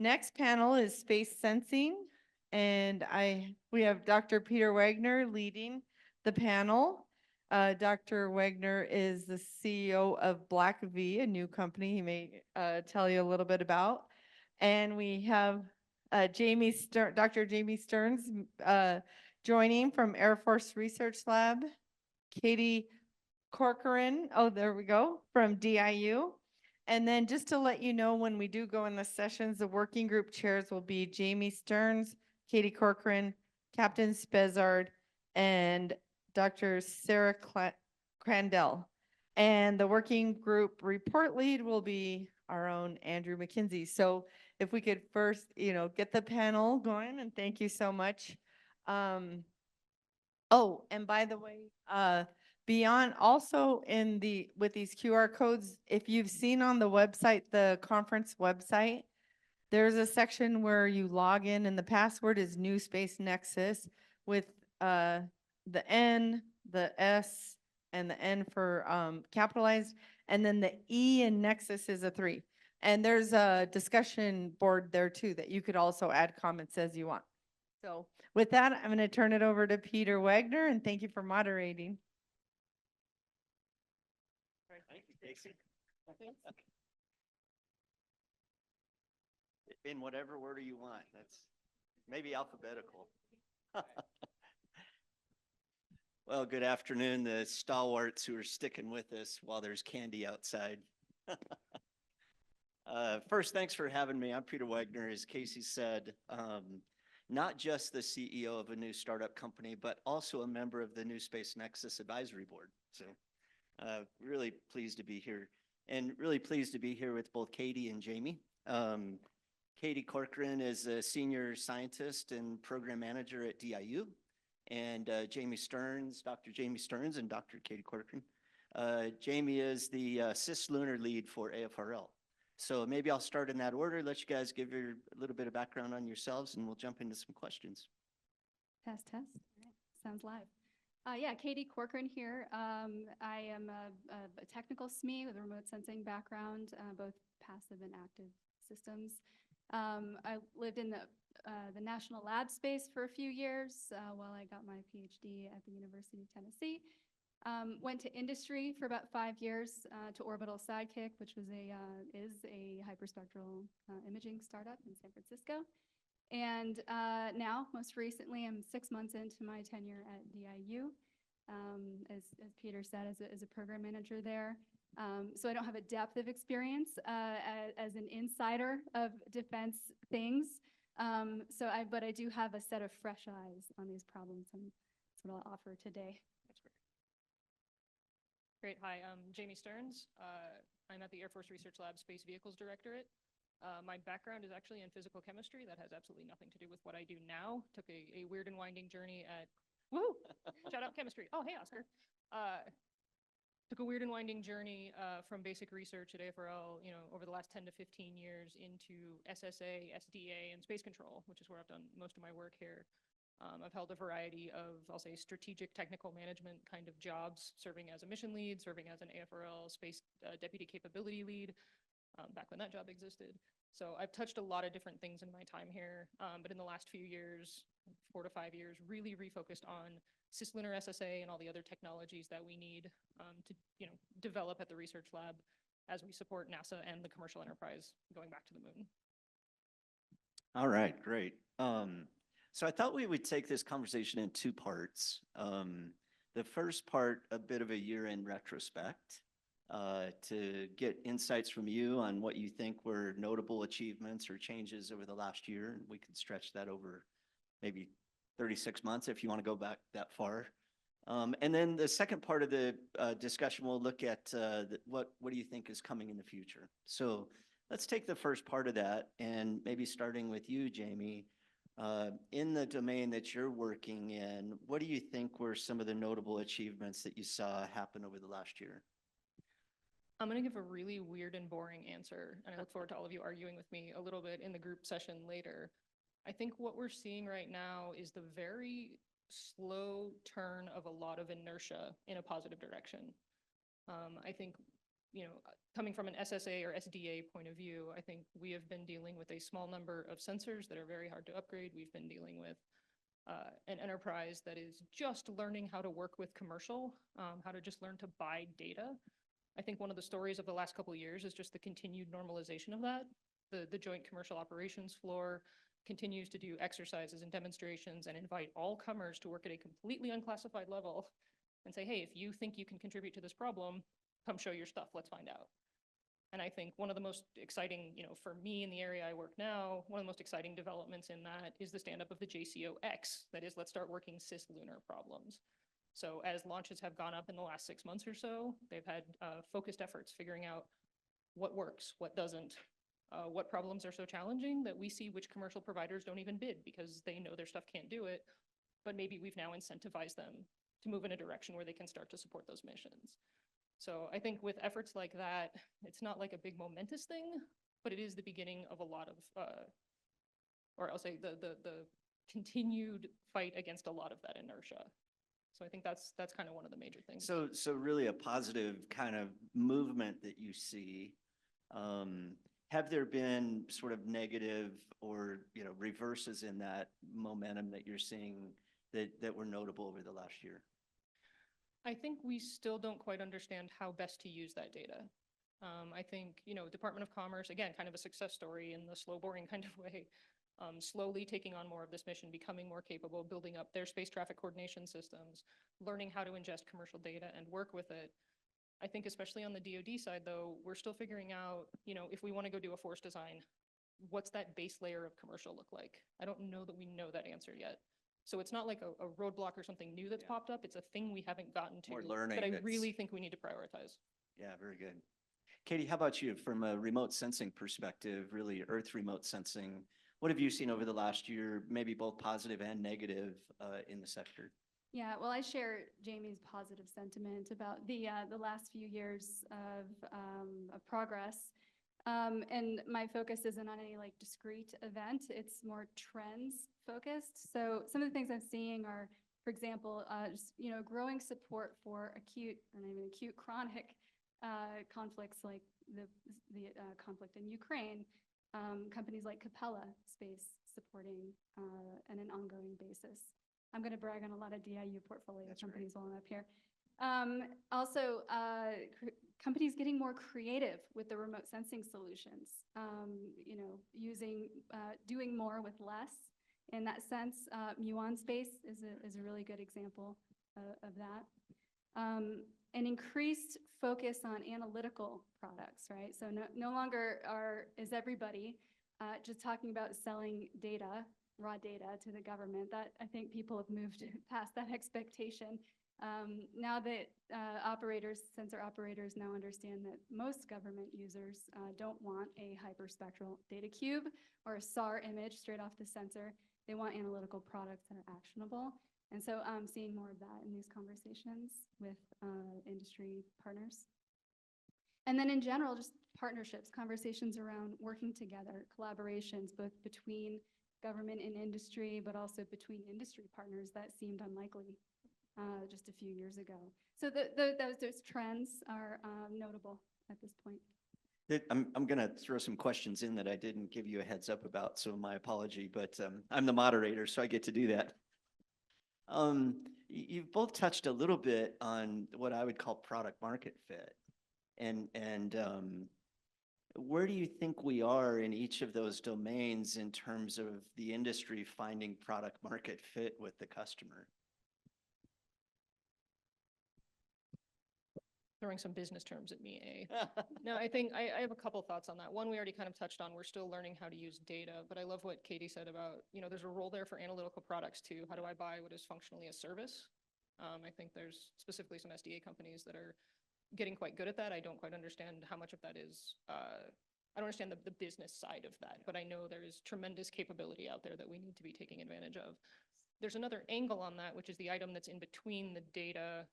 Next panel is space sensing, and we have Dr. Peter Wegner leading the panel. Dr. Wegner is the CEO of Black V, a new company he may tell you a little bit about. And we have Dr. Jaime Stearns joining from Air Force Research Lab. Katie Corcoran, oh, there we go, from DIU. And then just to let you know, when we do go in the sessions, the working group chairs will be Jaime Stearns, Katie Corcoran, Captain Spezard, and Dr. Sarah Crandell. And the working group report lead will be our own Andrew McKinsey. So if we could first, get the panel going, and thank you so much. Oh, and by the way, beyond also with these QR codes, if you've seen on the website, the conference website, there's a section where you log in and the password is New Space Nexus with the N, the S, and the N for capitalized, and then the E in Nexus is a 3. And there's a discussion board there too that you could also add comments as you want. So with that, I'm going to turn it over to Peter Wegner, and thank you for moderating. Thank you, Casey. In whatever order you want. That's maybe alphabetical. Well, good afternoon, the stalwarts who are sticking with us while there's candy outside. First, thanks for having me. I'm Peter Wegner, as Casey said. Not just the CEO of a new startup company, but also a member of the New Space Nexus Advisory Board. So really pleased to be here, and really pleased to be here with both Katie and Jaime. Katie Corocan is a senior scientist and program manager at DIU, and Jaime Stearns, Dr. Jaime Stearns and Dr. Katie Corocan. Jaime is the cislunar lead for AFRL. So maybe I'll start in that order, let you guys give a little bit of background on yourselves, and we'll jump into some questions. Test. All right. Sounds live. Yeah, Katie Corcoran here. I am a technical SME with a remote sensing background, both passive and active systems. I lived in the national lab space for a few years while I got my PhD at the University of Tennessee. Went to industry for about 5 years to Orbital Sidekick, which was is a hyperspectral imaging startup in San Francisco. And now, most recently, I'm 6 months into my tenure at DIU, as Peter said, as a program manager there. So I don't have a depth of experience as an insider of defense things. But I do have a set of fresh eyes on these problems, and that's what I'll offer today. Great. Hi, I'm Jaime Stearns. I'm at the Air Force Research Lab Space Vehicles Directorate. My background is actually in physical chemistry. That has absolutely nothing to do with what I do now. Took a weird and winding journey at, woohoo, shout out chemistry. Oh, hey, Oscar. Took a weird and winding journey from basic research at AFRL, over the last 10 to 15 years into SSA, SDA, and space control, which is where I've done most of my work here. I've held a variety of, I'll say, strategic technical management kind of jobs, serving as a mission lead, serving as an AFRL space deputy capability lead, back when that job existed. So I've touched a lot of different things in my time here, but in the last few years, 4 to 5 years, really refocused on cislunar SSA and all the other technologies that we need to develop at the research lab as we support NASA and the commercial enterprise going back to the moon. All right, great. So I thought we would take this conversation in 2 parts. The first part, a bit of a year-end retrospect to get insights from you on what you think were notable achievements or changes over the last year. And we could stretch that over maybe 36 months if you want to go back that far. And then the second part of the discussion, we'll look at what do you think is coming in the future. So let's take the first part of that, and maybe starting with you, Jaime. In the domain that you're working in, what do you think were some of the notable achievements that you saw happen over the last year? I'm going to give a really weird and boring answer, and I look forward to all of you arguing with me a little bit in the group session later. I think what we're seeing right now is the very slow turn of a lot of inertia in a positive direction. I think coming from an SSA or SDA point of view, I think we have been dealing with a small number of sensors that are very hard to upgrade. We've been dealing with an enterprise that is just learning how to work with commercial, how to just learn to buy data. I think one of the stories of the last couple of years is just the continued normalization of that. The Joint Commercial Operations floor continues to do exercises and demonstrations and invite all comers to work at a completely unclassified level and say, hey, if you think you can contribute to this problem, come show your stuff, let's find out. And I think one of the most exciting, for me in the area I work now, one of the most exciting developments in that is the stand-up of the JCOX. That is, let's start working cislunar problems. So as launches have gone up in the last 6 months or so, they've had focused efforts figuring out what works, what doesn't, what problems are so challenging that we see which commercial providers don't even bid because they know their stuff can't do it. But maybe we've now incentivized them to move in a direction where they can start to support those missions. So I think with efforts like that, it's not like a big momentous thing, but it is the beginning of a lot of, or I'll say the continued fight against a lot of that inertia. So I think that's kind of one of the major things. So really a positive kind of movement that you see. Have there been sort of negative or, reverses in that momentum that you're seeing that were notable over the last year? I think we still don't quite understand how best to use that data. I think, Department of Commerce, again, kind of a success story in the slow, boring kind of way, slowly taking on more of this mission, becoming more capable, building up their space traffic coordination systems, learning how to ingest commercial data and work with it. I think especially on the DoD side, though, we're still figuring out, if we want to go do a force design, what's that base layer of commercial look like? I don't know that we know that answer yet. So it's not like a roadblock or something new that's popped up. It's a thing we haven't gotten to More learning that I that's- really think we need to prioritize. Yeah, very good. Katie, how about you from a remote sensing perspective, really Earth remote sensing? What have you seen over the last year, maybe both positive and negative in the sector? Yeah, well, I share Jamie's positive sentiment about the last few years of progress. And my focus isn't on any discrete event, it's more trends focused. So some of the things I'm seeing are, for example, just, growing support for acute, or not even acute, chronic conflicts like the conflict in Ukraine. Companies like Capella Space supporting on an ongoing basis. I'm going to brag on a lot of DIU portfolio That's companies while I'm up here. Also, companies getting more creative with the remote sensing solutions, doing more with less. In that sense, Muon Space is a really good example of that. An increased focus on analytical products, right? So no longer is everybody just talking about selling data, raw data to the government. That I think people have moved past that expectation. Now that sensor operators now understand that most government users don't want a hyperspectral data cube or a SAR image straight off the sensor. They want analytical products that are actionable. And so I'm seeing more of that in these conversations with industry partners. And then in general, just partnerships, conversations around working together, collaborations, both between government and industry, but also between industry partners that seemed unlikely just a few years ago. So those trends are notable at this point. I'm going to throw some questions in that I didn't give you a heads up about, so my apology, but I'm the moderator, so I get to do that. You've both touched a little bit on what I would call product market fit. And where do you think we are in each of those domains in terms of the industry finding product market fit with the customer? Throwing some business terms at me, eh? No, I think I have a couple thoughts on that. One, we already kind of touched on, we're still learning how to use data, but I love what Katie said about, there's a role there for analytical products too. How do I buy what is functionally a service? I think there's specifically some SDA companies that are getting quite good at that. I don't quite understand how much of that is, I don't understand the business side of that, but I know there is tremendous capability out there that we need to be taking advantage of. There's another angle on that, which is the item that's in between the data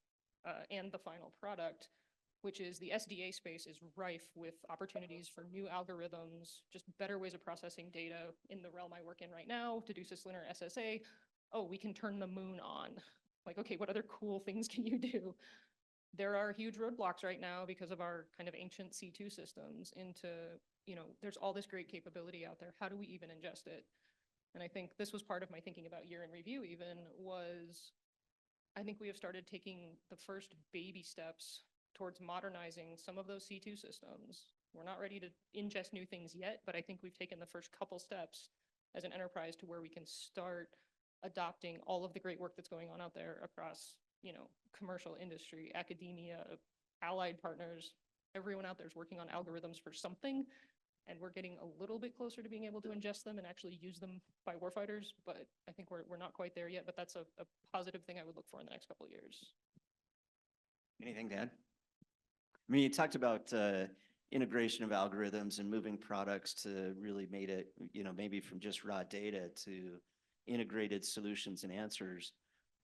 and the final product, which is the SDA space is rife with opportunities for new algorithms, just better ways of processing data in the realm I work in right now to do cislunar SSA. Oh, we can turn the moon on. Like, okay, what other cool things can you do? there are huge roadblocks right now because of our kind of ancient C2 systems into, there's all this great capability out there. How do we even ingest it? And I think this was part of my thinking about year in review even was, I think we have started taking the first baby steps towards modernizing some of those C2 systems. We're not ready to ingest new things yet, but I think we've taken the first couple steps as an enterprise to where we can start adopting all of the great work that's going on out there across, commercial industry, academia, allied partners. Everyone out there is working on algorithms for something, and we're getting a little bit closer to being able to ingest them and actually use them by warfighters, but I think we're not quite there yet, but that's a positive thing I would look for in the next couple of years. Anything to add? I mean, you talked about integration of algorithms and moving products to really made it, maybe from just raw data to integrated solutions and answers.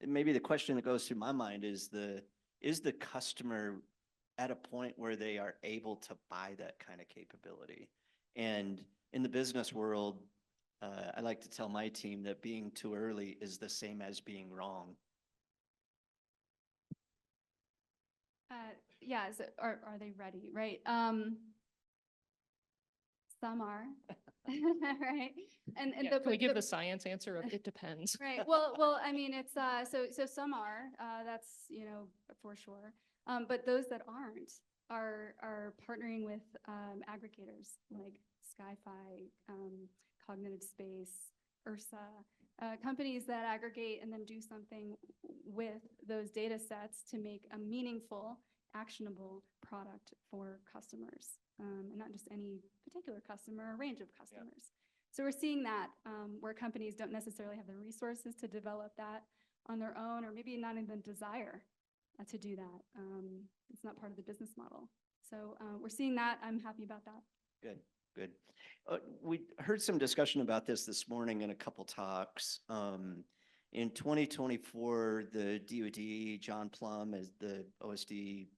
And maybe the question that goes through my mind is the customer at a point where they are able to buy that kind of capability? And in the business world, I like to tell my team that being too early is the same as being wrong. Yeah, so are they ready, right? Some are, right? And Yeah, can we give the science answer of it depends? right, well, I mean, it's, so some are, that's, for sure. But those that aren't are partnering with aggregators like Sci-Fi, Cognitive Space, URSA, companies that aggregate and then do something with those data sets to make a meaningful, actionable product for customers, and not just any particular customer, a range of customers. So we're seeing that where companies don't necessarily have the resources to develop that on their own, or maybe not even desire to do that. It's not part of the business model. So we're seeing that. I'm happy about that. Good, good. We heard some discussion about this morning in a couple talks. In 2024, the DoD, John Plum, as the OSD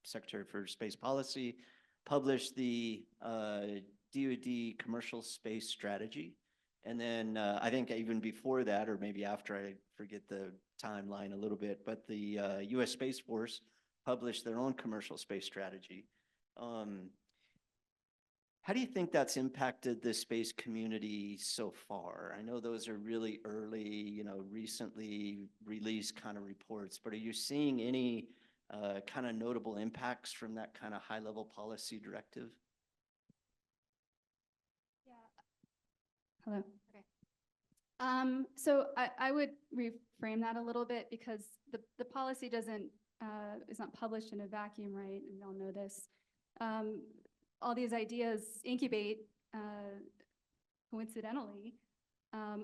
Secretary for Space Policy, published the DoD Commercial Space Strategy. And then I think even before that, or maybe after, I forget the timeline a little bit, but the U.S. Space Force published their own commercial space strategy. How do you think that's impacted the space community so far? I know those are really early, recently released kind of reports, but are you seeing any kind of notable impacts from that kind of high-level policy directive? Yeah. Hello. Okay. So I would reframe that a little bit because the policy is not published in a vacuum, right? And we all know this. All these ideas incubate coincidentally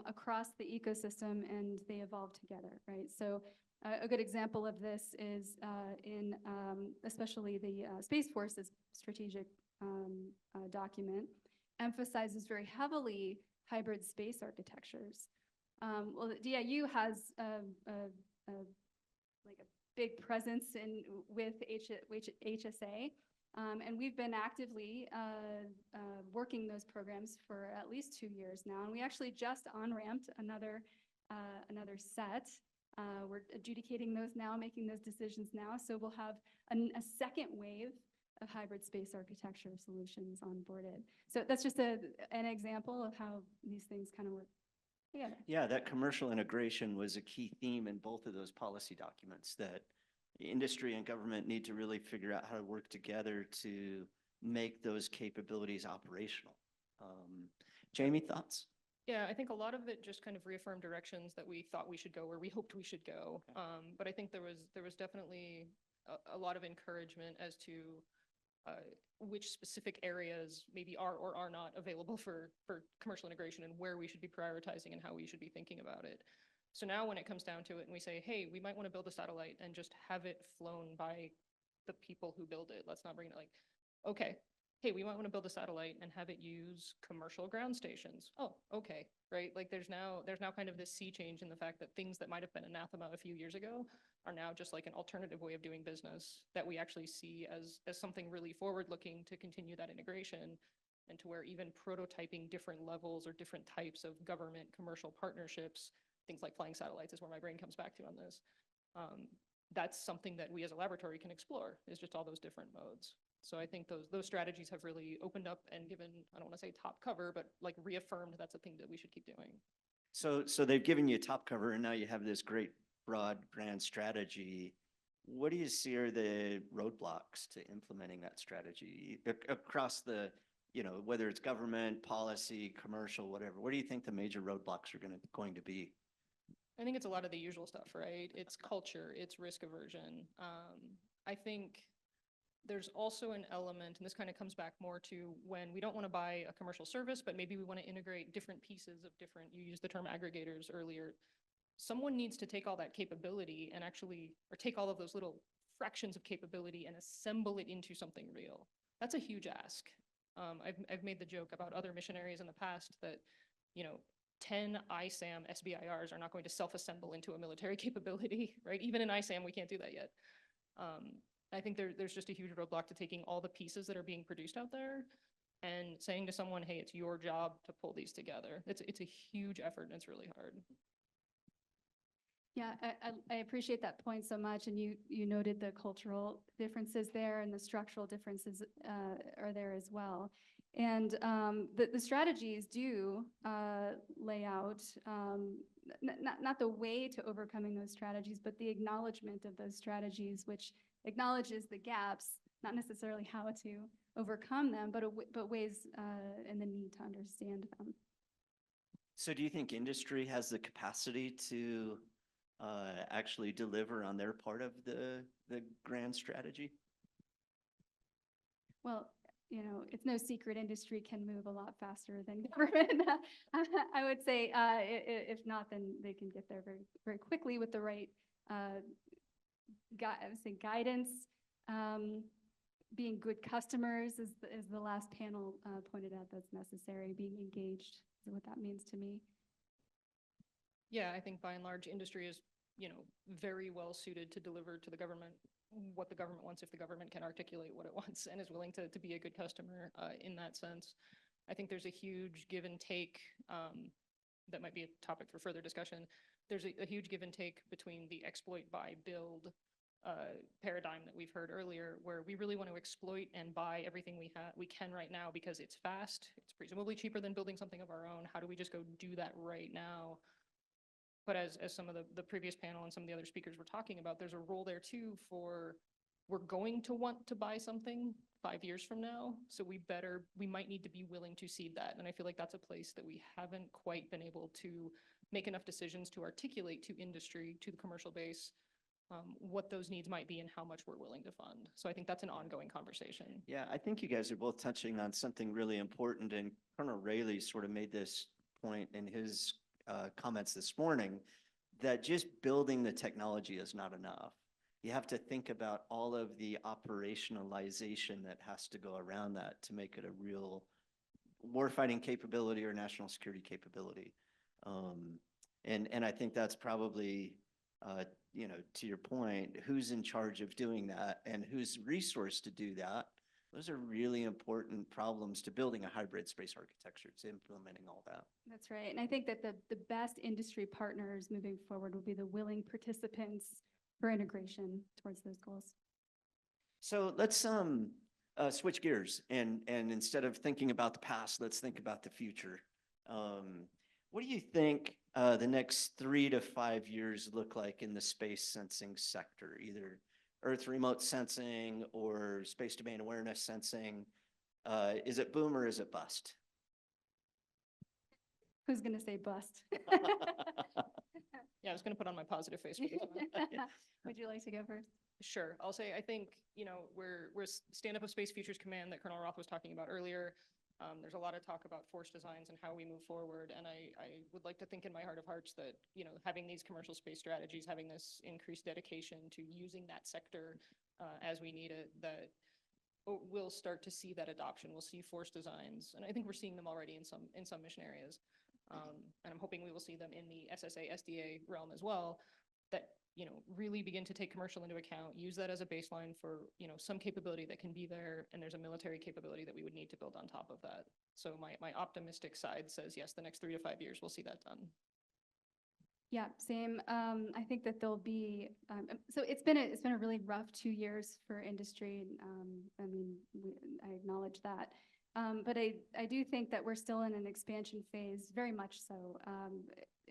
across the ecosystem, and they evolve together, right? So a good example of this is in especially the Space Force's strategic document emphasizes very heavily hybrid space architectures. Well, the DIU has like a big presence with HSA. And we've been actively working those programs for at least 2 years now. And we actually just on-ramped another set. We're adjudicating those now, making those decisions now. So we'll have a second wave of hybrid space architecture solutions onboarded. So that's just an example of how these things kind of work together. Yeah, that commercial integration was a key theme in both of those policy documents, that industry and government need to really figure out how to work together to make those capabilities operational. Jamie, thoughts? Yeah, I think a lot of it just kind of reaffirmed directions that we thought we should go, or we hoped we should go. But I think there was definitely a lot of encouragement as to which specific areas maybe are or are not available for commercial integration, and where we should be prioritizing and how we should be thinking about it. So now when it comes down to it and we say, hey, we might want to build a satellite and just have it flown by the people who build it. Let's not bring it like, okay, hey, we might want to build a satellite and have it use commercial ground stations. Oh, okay, right? Like there's now kind of this sea change in the fact that things that might have been anathema a few years ago are now just like an alternative way of doing business that we actually see as something really forward-looking to continue that integration, and to where even prototyping different levels or different types of government commercial partnerships, things like flying satellites is where my brain comes back to on this, that's something that we as a laboratory can explore, is just all those different modes. So I think those strategies have really opened up and given, I don't want to say top cover, but like reaffirmed that's a thing that we should keep doing. So they've given you top cover and now you have this great broad grand strategy. What do you see are the roadblocks to implementing that strategy across the, whether it's government, policy, commercial, whatever? What do you think the major roadblocks are going to be? I think it's a lot of the usual stuff, right? It's culture, it's risk aversion. I think there's also an element, and this kind of comes back more to when we don't want to buy a commercial service, but maybe we want to integrate different pieces of different, you used the term aggregators earlier. Someone needs to take all that capability and actually, or take all of those little fractions of capability and assemble it into something real. That's a huge ask. I've made the joke about other missionaries in the past that, 10 ISAM SBIRs are not going to self-assemble into a military capability, right? Even in ISAM, we can't do that yet. I think there's just a huge roadblock to taking all the pieces that are being produced out there and saying to someone, hey, it's your job to pull these together. It's a huge effort and it's really hard. Yeah, I appreciate that point so much, and you noted the cultural differences there and the structural differences are there as well. And the strategies do lay out not the way to overcoming those strategies, but the acknowledgement of those strategies, which acknowledges the gaps, not necessarily how to overcome them, but ways and the need to understand them. So do you think industry has the capacity to actually deliver on their part of the grand strategy? Well, it's no secret industry can move a lot faster than government. I would say, if not, then they can get there very, very quickly with the right guidance. Being good customers is the last panel pointed out that's necessary. Being engaged is what that means to me. Yeah, I think by and large, industry is, very well suited to deliver to the government what the government wants if the government can articulate what it wants and is willing to be a good customer in that sense. I think there's a huge give and take that might be a topic for further discussion. There's a huge give and take between the exploit, buy, build paradigm that we've heard earlier, where we really want to exploit and buy everything we can right now because it's fast, it's presumably cheaper than building something of our own. How do we just go do that right now? But as some of the previous panel and some of the other speakers were talking about, there's a role there too for, we're going to want to buy something 5 years from now. So we might need to be willing to seed that. And I feel like that's a place that we haven't quite been able to make enough decisions to articulate to industry, to the commercial base, what those needs might be and how much we're willing to fund. So I think that's an ongoing conversation. Yeah, I think you guys are both touching on something really important, and Colonel Rayleigh sort of made this point in his comments this morning, that just building the technology is not enough. You have to think about all of the operationalization that has to go around that to make it a real warfighting capability or national security capability. And I think that's probably, to your point, who's in charge of doing that and who's resourced to do that. Those are really important problems to building a hybrid space architecture, to implementing all that. That's right. And I think that the best industry partners moving forward will be the willing participants for integration towards those goals. So let's switch gears and instead of thinking about the past, let's think about the future. What do you think the next 3 to 5 years look like in the space sensing sector, either Earth remote sensing or space domain awareness sensing? Is it boom or is it bust? Who's going to say bust? Yeah, I was going to put on my positive face for this one. Would you like to go first? Sure. I'll say, I think, we're stand-up of Space Futures Command that Colonel Roth was talking about earlier. There's a lot of talk about force designs and how we move forward. And I would like to think in my heart of hearts that, having these commercial space strategies, having this increased dedication to using that sector as we need it, that we'll start to see that adoption. We'll see force designs. And I think we're seeing them already in some mission areas. And I'm hoping we will see them in the SSA, SDA realm as well, that, really begin to take commercial into account, use that as a baseline for, some capability that can be there. And there's a military capability that we would need to build on top of that. So my optimistic side says, yes, the next 3 to 5 years, we'll see that done. Yeah, same. I think that there'll be, so it's been a really rough 2 years for industry. I mean, I acknowledge that. But I do think that we're still in an expansion phase, very much so.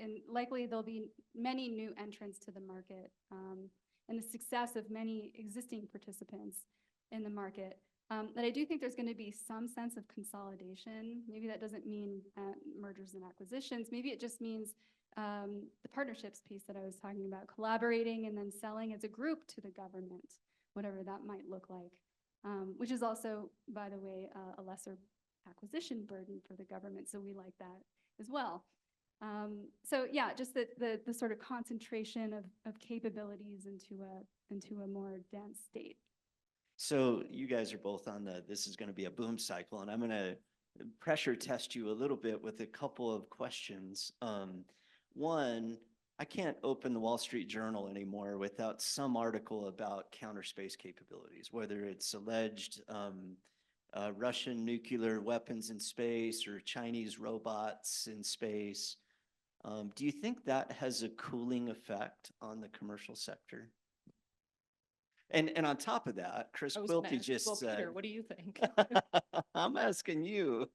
And likely there'll be many new entrants to the market, and the success of many existing participants in the market. That I do think there's going to be some sense of consolidation. Maybe that doesn't mean mergers and acquisitions. Maybe it just means the partnerships piece that I was talking about, collaborating and then selling as a group to the government, whatever that might look like, which is also, by the way, a lesser acquisition burden for the government. So we like that as well. So yeah, just the sort of concentration of capabilities into a more dense state. So you guys are both on this is going to be a boom cycle, and I'm going to pressure test you a little bit with a couple of questions. One, I can't open the Wall Street Journal anymore without some article about counter space capabilities, whether it's alleged Russian nuclear weapons in space or Chinese robots in space. Do you think that has a cooling effect on the commercial sector? And on top of that, Chris I was gonna Quilty ask, just well, said, Peter, what do you think? I'm asking you.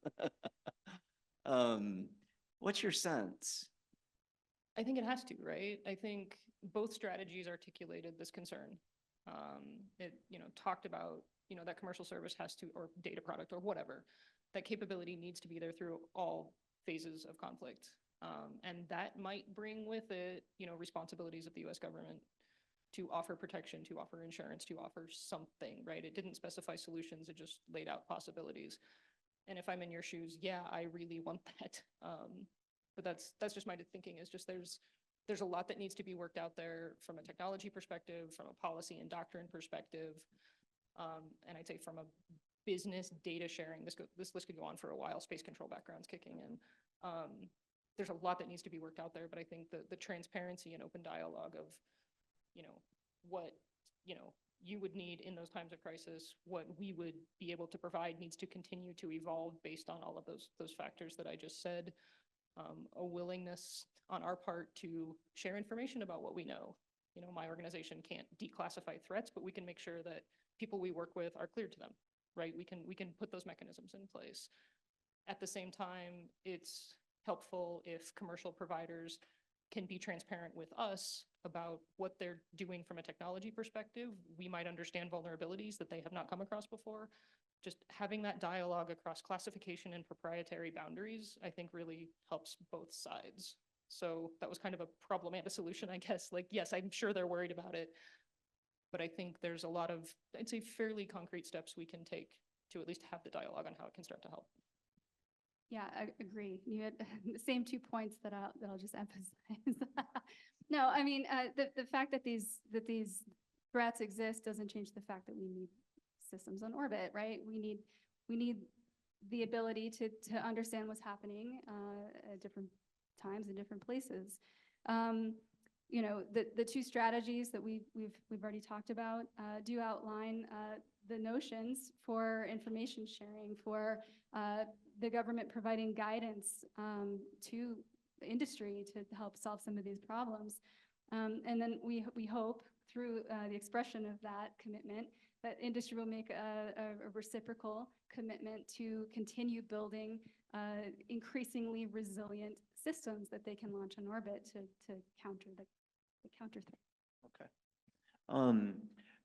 What's your sense? I think it has to, right? I think both strategies articulated this concern. It, talked about, that commercial service has to, or data product or whatever, that capability needs to be there through all phases of conflict. And that might bring with it, responsibilities of the US government to offer protection, to offer insurance, to offer something, right? It didn't specify solutions, it just laid out possibilities. And if I'm in your shoes, yeah, I really want that. But that's just my thinking, is just there's a lot that needs to be worked out there from a technology perspective, from a policy and doctrine perspective. And I'd say from a business data sharing, this list could go on for a while, space control backgrounds kicking in. There's a lot that needs to be worked out there, but I think the transparency and open dialogue of, what, you would need in those times of crisis, what we would be able to provide needs to continue to evolve based on all of those factors that I just said. A willingness on our part to share information about what we know. My organization can't declassify threats, but we can make sure that people we work with are clear to them, right? We can put those mechanisms in place. At the same time, it's helpful if commercial providers can be transparent with us about what they're doing from a technology perspective. We might understand vulnerabilities that they have not come across before. Just having that dialogue across classification and proprietary boundaries, I think really helps both sides. So that was kind of a problem and a solution, I guess. Like, yes, I'm sure they're worried about it, but I think there's a lot of, I'd say, fairly concrete steps we can take to at least have the dialogue on how it can start to help. Yeah, I agree. You had the same 2 points that I'll just emphasize. No, I mean, the fact that these threats exist doesn't change the fact that we need systems on orbit, right? We need the ability to understand what's happening at different times in different places. The two strategies that we've already talked about do outline the notions for information sharing, for the government providing guidance to the industry to help solve some of these problems. And then we hope through the expression of that commitment that industry will make a reciprocal commitment to continue building increasingly resilient systems that they can launch on orbit to counter the counter threat. Okay.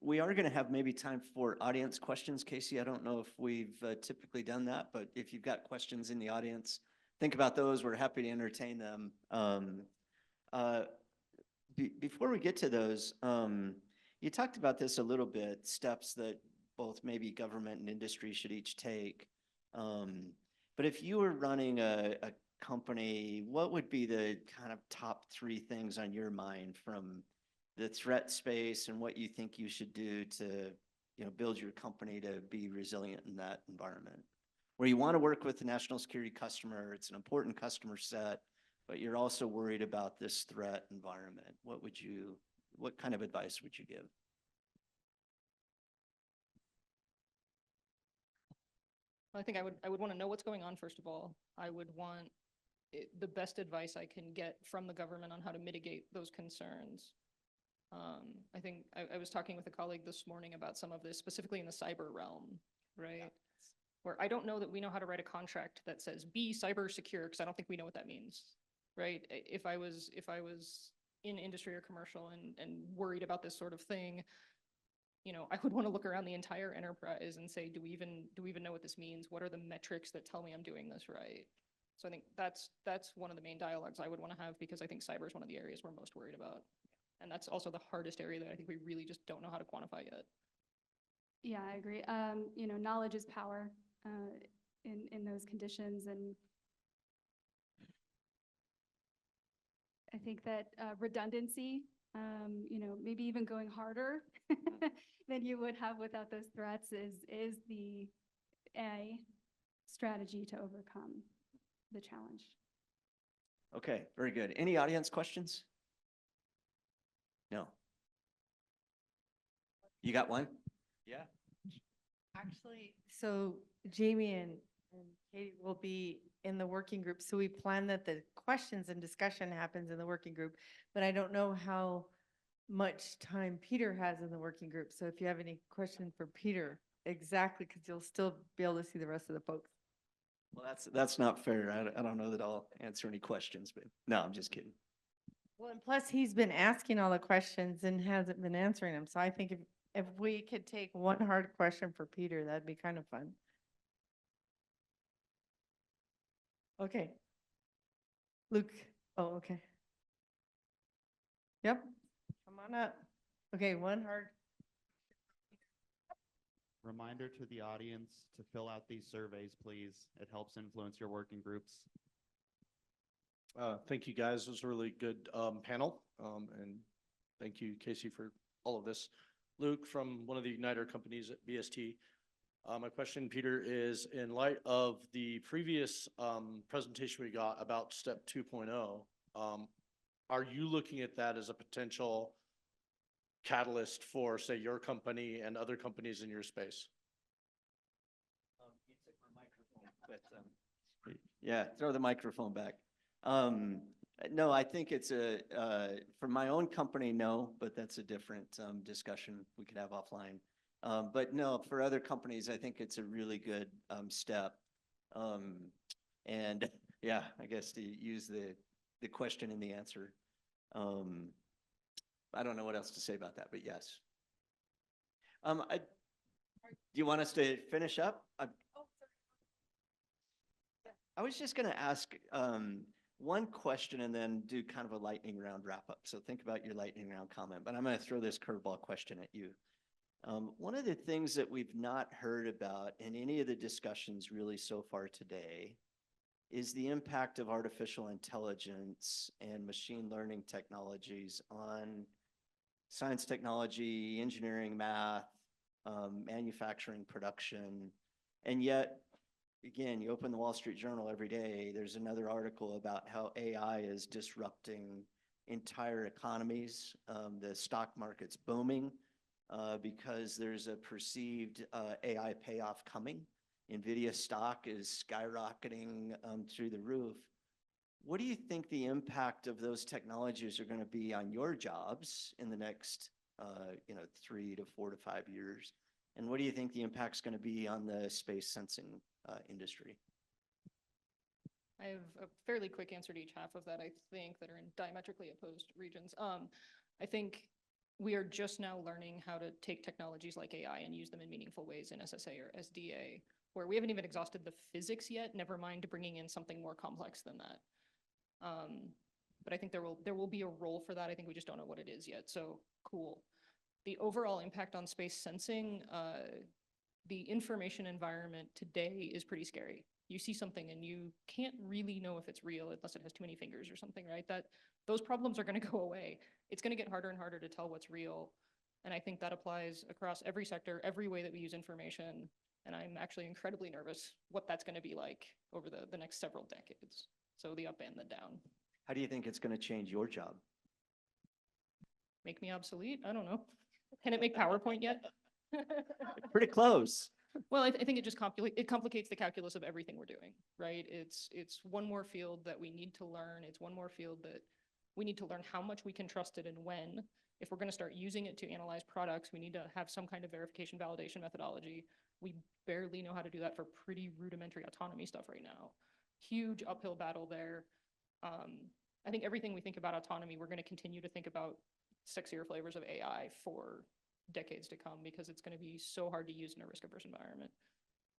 We are going to have maybe time for audience questions. Casey, I don't know if we've typically done that, but if you've got questions in the audience, think about those. We're happy to entertain them. Before we get to those, you talked about this a little bit, steps that both maybe government and industry should each take. But if you were running a company, what would be the kind of top 3 things on your mind from the threat space and what you think you should do to, build your company to be resilient in that environment? Where you want to work with the national security customer, it's an important customer set, but you're also worried about this threat environment. What kind of advice would you give? I think I would want to know what's going on, first of all. I would want the best advice I can get from the government on how to mitigate those concerns. I think I was talking with a colleague this morning about some of this, specifically in the cyber realm, right? Where I don't know that we know how to write a contract that says be cyber secure, because I don't think we know what that means, right? If I was in industry or commercial and worried about this sort of thing, you know, I would want to look around the entire enterprise and say, do we even know what this means? What are the metrics that tell me I'm doing this right? So I think that's one of the main dialogues I would want to have, because I think cyber is one of the areas we're most worried about. And that's also the hardest area that I think we really just don't know how to quantify yet. Yeah, I agree. You know, knowledge is power in those conditions. And I think that redundancy, you know, maybe even going harder than you would have without those threats is the strategy to overcome the challenge. Okay, very good. Any audience questions? No. You got one? Yeah. Actually, so Jamie and Katie will be in the working group, so we plan that the questions and discussion happens in the working group, but I don't know how much time Peter has in the working group, so if you have any question for Peter, exactly, because you'll still be able to see the rest of the folks. Well, that's not fair. I don't know that I'll answer any questions, but no, I'm just kidding. Well, and plus he's been asking all the questions and hasn't been answering them, so I think if we could take one hard question for Peter, that'd be kind of fun. Okay. Luke, oh, okay. Yep, come on up. Okay, one hard. Reminder to the audience to fill out these surveys, please. It helps influence your working groups. Thank you, guys. It was a really good panel. And thank you, Casey, for all of this. Luke from one of the Igniter companies at BST. My question, Peter, is in light of the previous presentation we got about step 2.0, are you looking at that as a potential catalyst for, say, your company and other companies in your space? You took my microphone, but yeah, throw the microphone back. No, I think it's for my own company, no, but that's a different discussion we could have offline. But no, for other companies, I think it's a really good step. And yeah, I guess to use the question and the answer. I don't know what else to say about that, but yes. Do you want us to finish up? I was just going to ask one question and then do kind of a lightning round wrap up. So think about your lightning round comment, but I'm going to throw this curveball question at you. One of the things that we've not heard about in any of the discussions really so far today is the impact of artificial intelligence and machine learning technologies on science, technology, engineering, math, manufacturing, production. And yet, again, you open the Wall Street Journal every day, there's another article about how AI is disrupting entire economies. The stock market's booming because there's a perceived AI payoff coming. NVIDIA stock is skyrocketing through the roof. What do you think the impact of those technologies are going to be on your jobs in the next 3 to 4 to 5 years? And what do you think the impact's going to be on the space sensing industry? I have a fairly quick answer to each half of that, I think, that are in diametrically opposed regions. I think we are just now learning how to take technologies like AI and use them in meaningful ways in SSA or SDA, where we haven't even exhausted the physics yet, never mind bringing in something more complex than that. But I think there will be a role for that. I think we just don't know what it is yet. So cool. The overall impact on space sensing, the information environment today is pretty scary. You see something and you can't really know if it's real unless it has too many fingers or something, right? Those problems are going to go away. It's going to get harder and harder to tell what's real. And I think that applies across every sector, every way that we use information. And I'm actually incredibly nervous what that's going to be like over the next several decades. So the up and the down. How do you think it's going to change your job? Make me obsolete? I don't know. Can it make PowerPoint yet? Pretty close. Well, I think it just complicates the calculus of everything we're doing, right? It's one more field that we need to learn. It's one more field that we need to learn how much we can trust it and when. If we're going to start using it to analyze products, we need to have some kind of verification validation methodology. We barely know how to do that for pretty rudimentary autonomy stuff right now. Huge uphill battle there. I think everything we think about autonomy, we're going to continue to think about sexier flavors of AI for decades to come because it's going to be so hard to use in a risk-averse environment.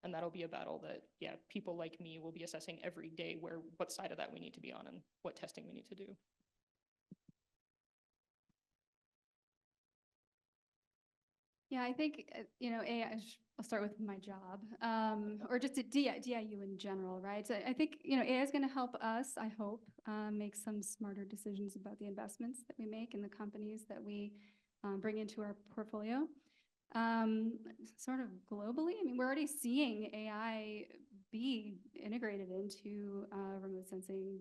And that'll be a battle that, yeah, people like me will be assessing every day what side of that we need to be on and what testing we need to do. Yeah, I think, AI, I'll start with my job, or just at DIU in general, right? So I think, AI is going to help us, I hope, make some smarter decisions about the investments that we make and the companies that we bring into our portfolio. Sort of globally, I mean, we're already seeing AI be integrated into remote sensing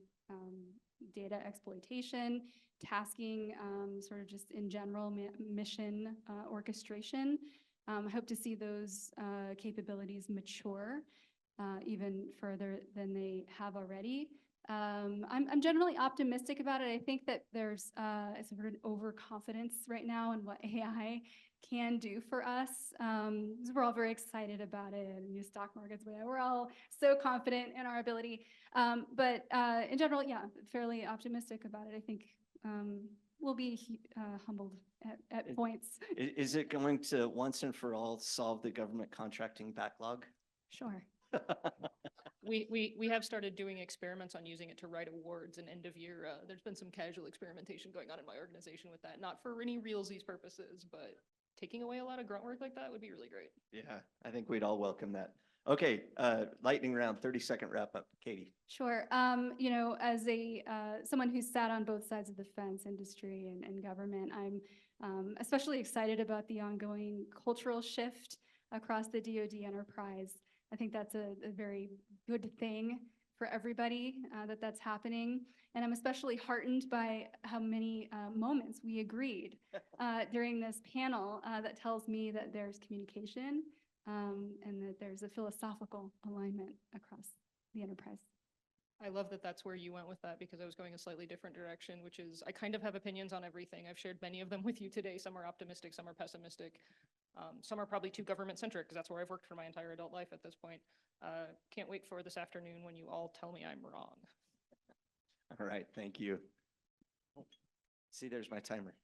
data exploitation, tasking, sort of just in general mission orchestration. I hope to see those capabilities mature even further than they have already. I'm generally optimistic about it. I think that there's a sort of an overconfidence right now in what AI can do for us. We're all very excited about it, and new stock markets, we're all so confident in our ability. But in general, yeah, fairly optimistic about it. I think we'll be humbled at points. Is it going to once and for all solve the government contracting backlog? Sure. We have started doing experiments on using it to write awards and end of year. There's been some casual experimentation going on in my organization with that, not for any realsies purposes, but taking away a lot of grunt work like that would be really great. Yeah, I think we'd all welcome that. Okay, lightning round, 30-second wrap up. Katie. Sure. As someone who's sat on both sides of the fence, industry and government, I'm especially excited about the ongoing cultural shift across the DoD enterprise. I think that's a very good thing for everybody that's happening. And I'm especially heartened by how many moments we agreed during this panel that tells me that there's communication and that there's a philosophical alignment across the enterprise. I love that that's where you went with that because I was going a slightly different direction, which is I kind of have opinions on everything. I've shared many of them with you today. Some are optimistic, some are pessimistic. Some are probably too government-centric because that's where I've worked for my entire adult life at this point. Can't wait for this afternoon when you all tell me I'm wrong. All right, thank you. See, there's my timer.